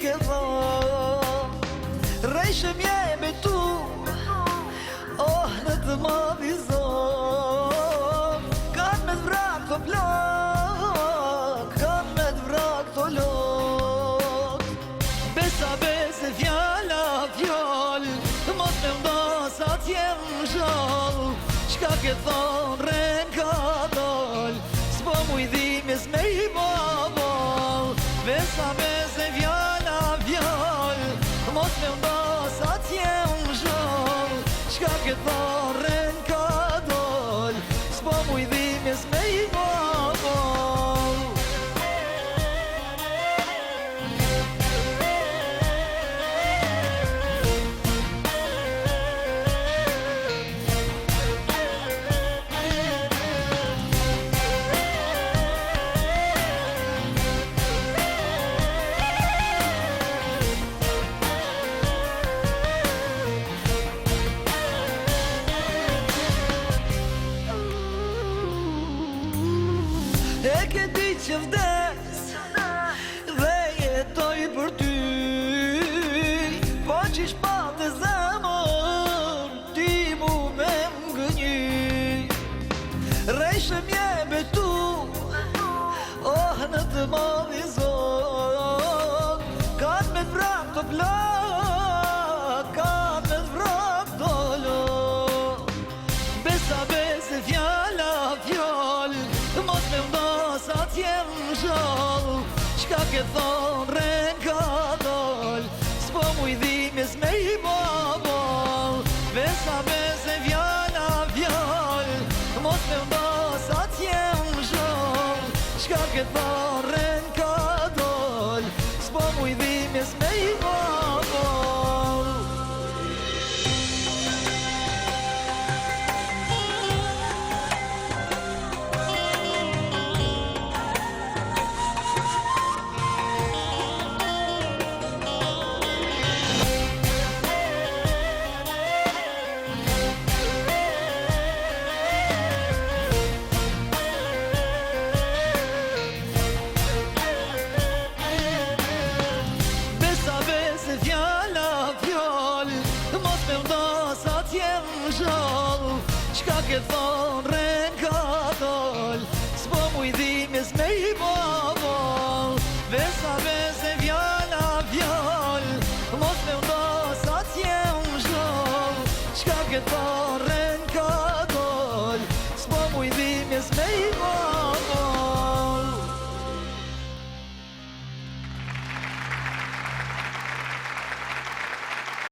ke dhon. Rejshëm jemi tu, oh në të madhi zon. Kanë me t'vrak të plak, kanë me t'vrak të lot. Besa bese fjalla fjall, mos me mdasa t'jem zhall. Qka ke thon ren ka dal, s'po mu i dhimis me i babal. Besa bese fjalla fjall, mos me mdasa t'jem zhall. Qka ke thon ren ka dal, s'po mu i dhimis me i babal. E ke di që vdes dhe jetoj për ty, po qish pa të zemër ti mu me m'gënjy. Rejshëm jeme tu, oh në të madhi zon. Kanë me t'vrak të plak, kanë me t'vrak të lot. Besa bese fjalla fjall, mos me mdasa t'jem zhall. Qka ke thon ren ka dal, s'po mu i dhimis me i babal. Besa bese fjalla fjall, mos me mdasa t'jem zhall. Qka ke thon ren ka dal, s'po mu i dhimis me i babal. Qka ke thon ren ka dal, s'po mu i dhimis me i babal. Besa bese fjalla fjall, mos me mdasa t'jem zhall. Qka ke thon